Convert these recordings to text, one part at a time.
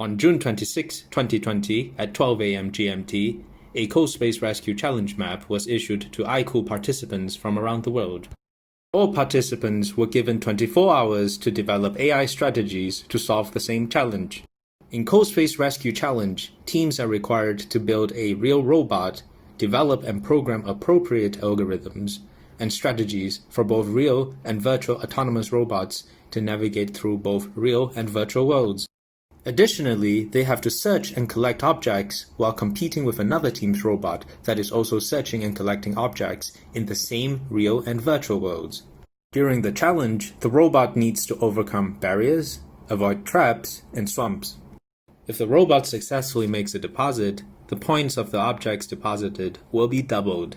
On June 26, 2020, at 12 a.m. GMT, a CoSpace Rescue Challenge map was issued to iCooL participants from around the world. All participants were given 24 hours to develop AI strategies to solve the same challenge. In CoSpace Rescue Challenge, teams are required to build a real robot, develop and program appropriate algorithms and strategies for both real and virtual autonomous robots to navigate through both real and virtual worlds. Additionally, they have to search and collect objects while competing with another team's robot that is also searching and collecting objects in the same real and virtual worlds. During the challenge, the robot needs to overcome barriers, avoid traps, and swamps. If the robot successfully makes a deposit, the points of the objects deposited will be doubled.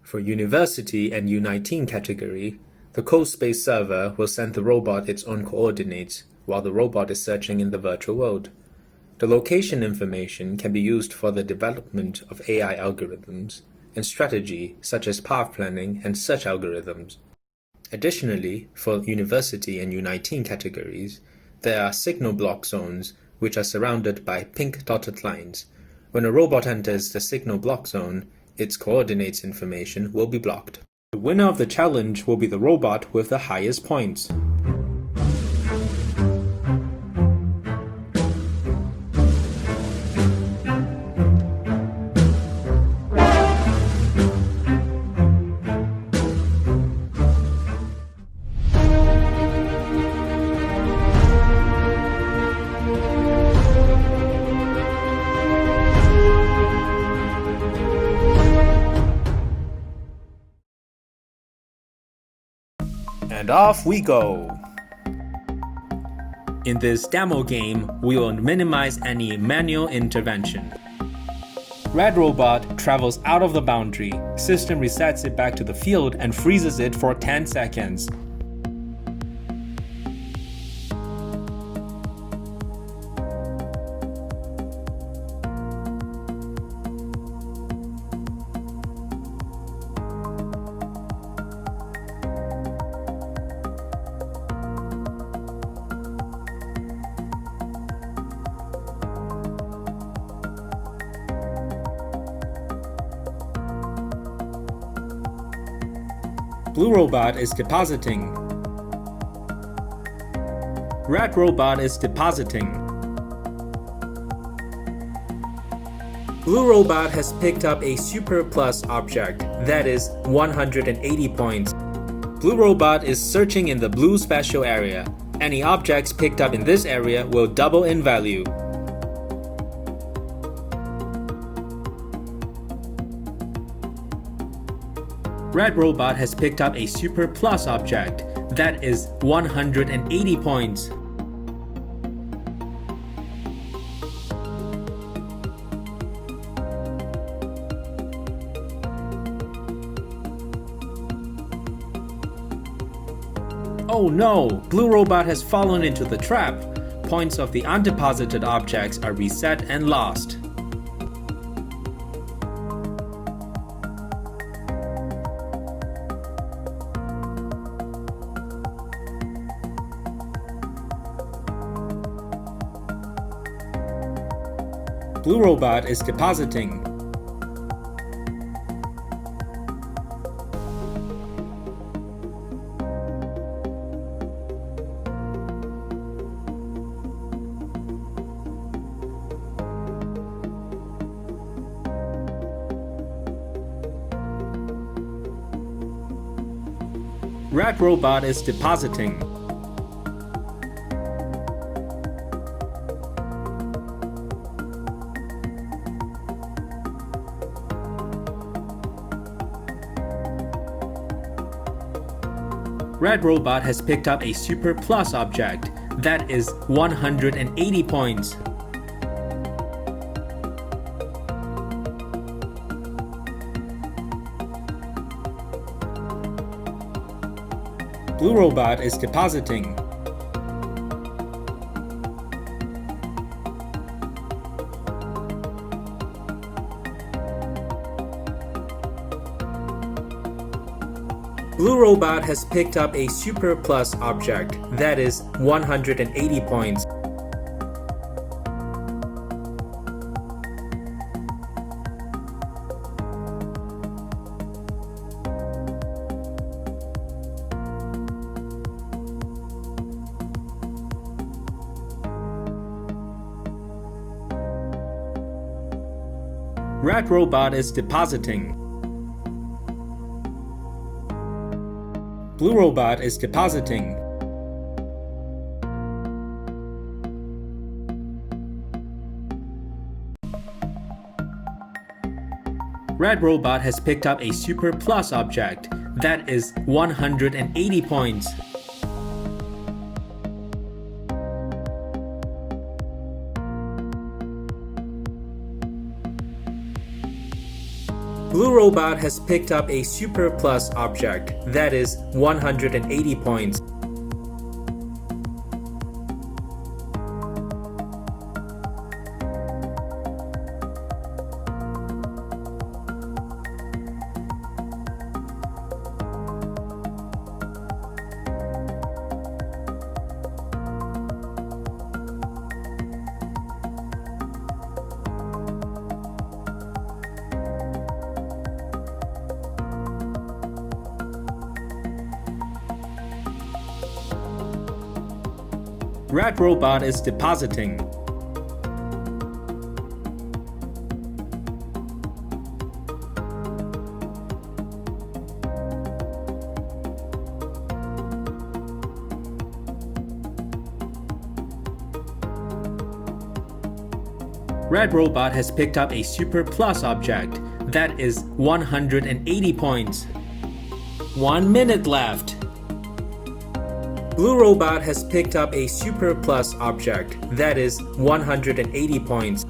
For University and U19 category, the CoSpace server will send the robot its own coordinates while the robot is searching in the virtual world. The location information can be used for the development of AI algorithms and strategy such as path planning and search algorithms. Additionally, for University and U19 categories, there are signal block zones which are surrounded by pink dotted lines. When a robot enters the signal block zone, its coordinates information will be blocked. The winner of the challenge will be the robot with the highest points. And off we go! In this demo game, we will minimize any manual intervention. Red robot travels out of the boundary, system resets it back to the field and freezes it for 10 seconds. Blue robot is depositing. Red robot is depositing. Blue robot has picked up a Super Plus object, that is 180 points. Blue robot is searching in the blue special area. Any objects picked up in this area will double in value. Red robot has picked up a Super Plus object, that is 180 points. Oh no! Blue robot has fallen into the trap. Points of the undeposited objects are reset and lost. Blue robot is depositing. Red robot is depositing. Red robot has picked up a Super Plus object, that is 180 points. Blue robot is depositing. Blue robot has picked up a Super Plus object, that is 180 points. Red robot is depositing. Blue robot is depositing. Red robot has picked up a super plus object. That is 180 points. Blue robot has picked up a super plus object. That is 180 points. Red robot is depositing. Red robot has picked up a super plus object. That is 180 points. 1 minute left. Blue robot has picked up a super plus object. That is 180 points.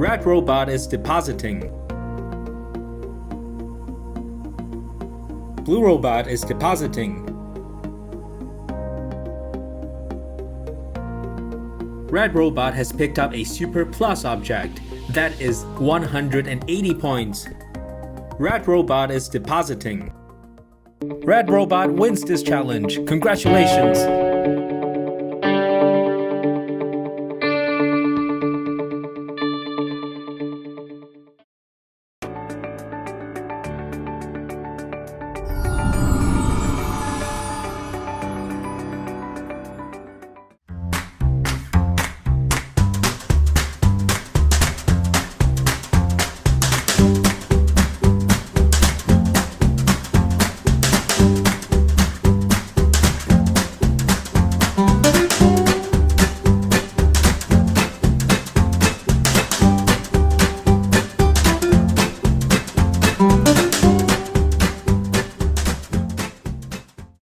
Red robot is depositing. Blue robot is depositing. Red robot has picked up a super plus object. That is 180 points. Red robot is depositing. Red robot wins this challenge. Congratulations!